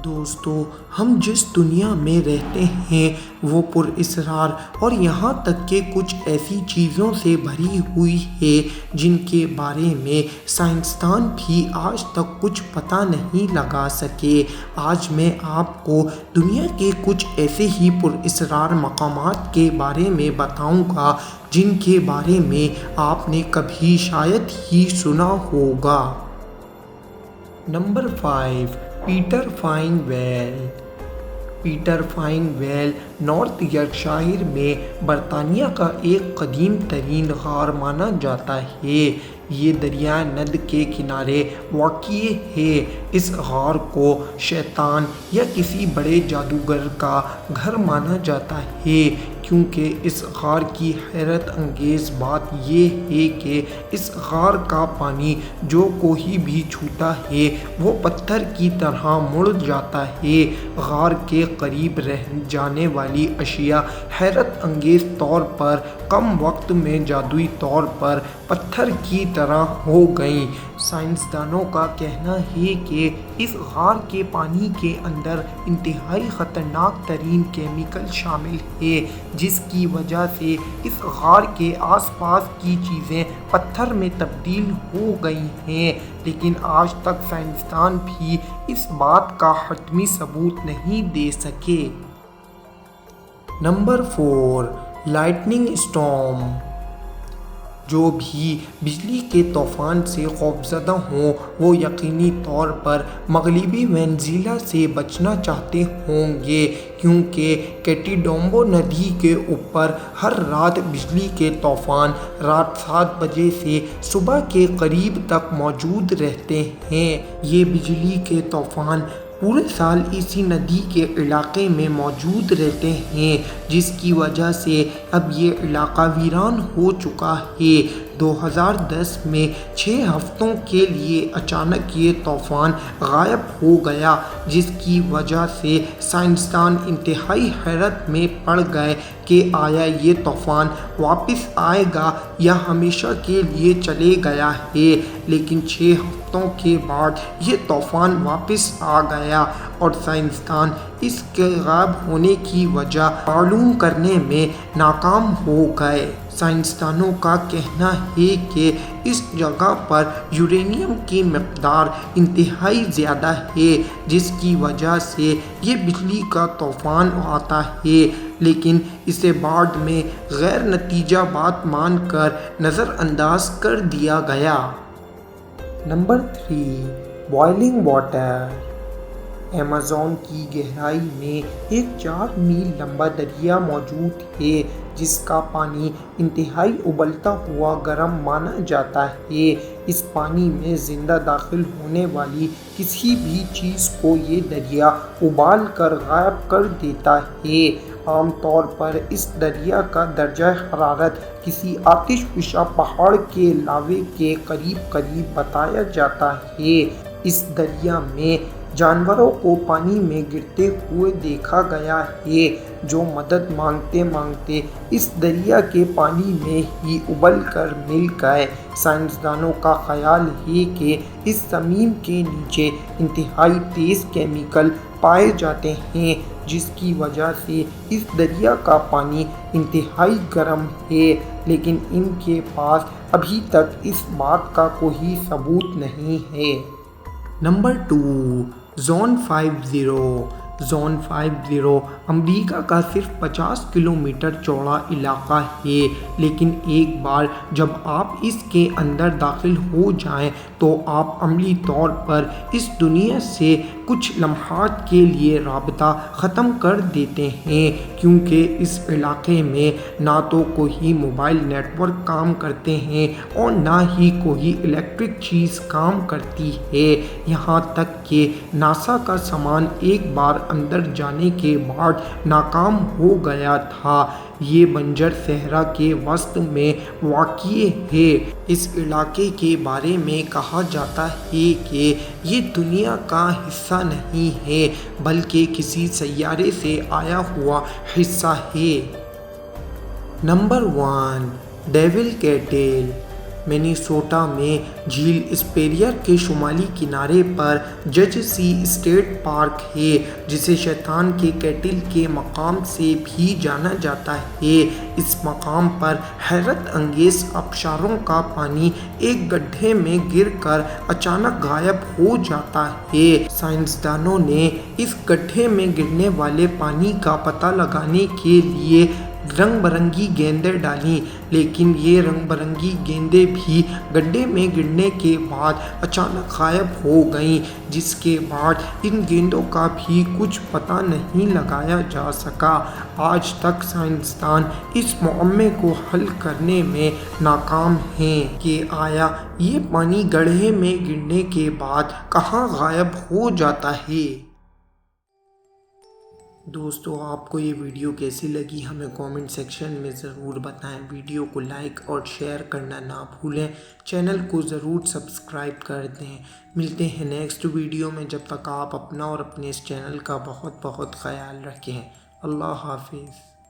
دوستو، ہم جس دنیا میں رہتے ہیں وہ پر اسرار اور یہاں تک کہ کچھ ایسی چیزوں سے بھری ہوئی ہے جن کے بارے میں سائنسدان بھی آج تک کچھ پتہ نہیں لگا سکے۔ آج میں آپ کو دنیا کے کچھ ایسے ہی پر اسرار مقامات کے بارے میں بتاؤں گا جن کے بارے میں آپ نے کبھی شاید ہی سنا ہوگا۔ Number 5، Peter Fine Well. Peter Fine Well North Yorkshire میں برطانیہ کا ایک قدیم ترین غار مانا جاتا ہے۔ یہ دریائے ند کے کنارے واقع ہے۔ اس غار کو شیطان یا کسی بڑے جادوگر کا گھر مانا جاتا ہے، کیونکہ اس غار کی حیرت انگیز بات یہ ہے کہ اس غار کا پانی جو کوئی بھی چھوتا ہے وہ پتھر کی طرح مڑ جاتا ہے۔ غار کے قریب رہ جانے والی اشیاء حیرت انگیز طور پر کم وقت میں جادوئی طور پر پتھر کی طرح ہو گئیں۔ سائنسدانوں کا کہنا ہے کہ اس غار کے پانی کے اندر انتہائی خطرناک ترین کیمیکل شامل ہے، جس کی وجہ سے اس غار کے آس پاس کی چیزیں پتھر میں تبدیل ہو گئی ہیں، لیکن آج تک سائنسدان بھی اس بات کا حتمی ثبوت نہیں دے سکے۔ Number 4، Lightning storm. جو بھی بجلی کے طوفان سے خوفزدہ ہوں وہ یقینی طور پر مغربی وینزویلا سے بچنا چاہتے ہوں گے، کیونکہ کیٹیڈومبو ندی کے اوپر ہر رات بجلی کے طوفان رات 7 بجے سے صبح کے قریب تک موجود رہتے ہیں۔ یہ بجلی کے طوفان پورے سال اسی ندی کے علاقے میں موجود رہتے ہیں، جس کی وجہ سے اب یہ علاقہ ویران ہو چکا ہے۔ 2010 میں 6 ہفتوں کے لیے اچانک یہ طوفان غائب ہو گیا، جس کی وجہ سے سائنسدان انتہائی حیرت میں پڑ گئے کہ آیا یہ طوفان واپس آئے گا یا ہمیشہ کے لیے چلے گیا ہے۔ لیکن 6 ہفتوں کے بعد یہ طوفان واپس آ گیا اور سائنسدان اس کے غائب ہونے کی وجہ معلوم کرنے میں ناکام ہو گئے۔ سائنسدانوں کا کہنا ہے کہ اس جگہ پر یورینیم کی مقدار انتہائی زیادہ ہے، جس کی وجہ سے یہ بجلی کا طوفان آتا ہے، لیکن اسے بعد میں غیر نتیجہ بات مان کر نظر انداز کر دیا گیا۔ Number 3، boiling water. ایمیزون کی گہرائی میں ایک 4 میل لمبا دریا موجود ہے جس کا پانی انتہائی ابلتا ہوا گرم مانا جاتا ہے۔ اس پانی میں زندہ داخل ہونے والی کسی بھی چیز کو یہ دریا ابال کر غائب کر دیتا ہے۔ عام طور پر اس دریا کا درجہ حرارت کسی آتش فشاں پہاڑ کے لاوے کے قریب قریب بتایا جاتا ہے۔ اس دریا میں جانوروں کو پانی میں گرتے ہوئے دیکھا گیا ہے، جو مدد مانگتے مانگتے اس دریا کے پانی میں ہی ابل کر مل گئے۔ سائنسدانوں کا خیال ہے کہ اس زمین کے نیچے انتہائی تیز کیمیکل پائے جاتے ہیں، جس کی وجہ سے اس دریا کا پانی انتہائی گرم ہے، لیکن ان کے پاس ابھی تک اس بات کا کوئی ثبوت نہیں ہے۔ Number 2، zone 50۔ زون 50 امریکہ کا صرف 50 کلومیٹر چوڑا علاقہ ہے، لیکن ایک بار جب آپ اس کے اندر داخل ہو جائیں تو آپ عملی طور پر اس دنیا سے کچھ لمحات کے لیے رابطہ ختم کر دیتے ہیں، کیونکہ اس علاقے میں نہ تو کوئی موبائل نیٹ ورک کام کرتے ہیں اور نہ ہی کوئی الیکٹرک چیز کام کرتی ہے۔ یہاں تک کہ ناسا کا سامان ایک بار اندر جانے کے بعد ناکام ہو گیا تھا۔ یہ بنجر صحرا کے وسط میں واقع ہے۔ اس علاقے کے بارے میں کہا جاتا ہے کہ یہ دنیا کا حصہ نہیں ہے بلکہ کسی سیارے سے آیا ہوا حصہ ہے۔ Number 1، dual Cattell. مینیسوٹا میں جھیل اسپیریئر کے شمالی کنارے پر جج سی اسٹیٹ پارک ہے، جسے شیطان کے کیٹل کے مقام سے بھی جانا جاتا ہے۔ اس مقام پر حیرت انگیز آبشاروں کا پانی ایک گڈھے میں گر کر اچانک غائب ہو جاتا ہے۔ سائنسدانوں نے اس گڈھے میں گرنے والے پانی کا پتہ لگانے کے لیے رنگ برنگی گیندیں ڈالیں، لیکن یہ رنگ برنگی گیندیں بھی گڈھے میں گرنے کے بعد اچانک غائب ہو گئیں، جس کے بعد ان گیندوں کا بھی کچھ پتہ نہیں لگایا جا سکا۔ آج تک سائنسدان اس معمے کو حل کرنے میں ناکام ہیں کہ آیا یہ پانی گڈھے میں گرنے کے بعد کہاں غائب ہو جاتا ہے۔ دوستو، آپ کو یہ ویڈیو کیسی لگی ہمیں کامنٹ سیکشن میں ضرور بتائیں۔ ویڈیو کو لائک اور شیئر کرنا نہ بھولیں، چینل کو ضرور سبسکرائب کر دیں۔ ملتے ہیں نیکسٹ ویڈیو میں، جب تک آپ اپنا اور اپنے اس چینل کا بہت بہت خیال رکھیں۔ اللہ حافظ۔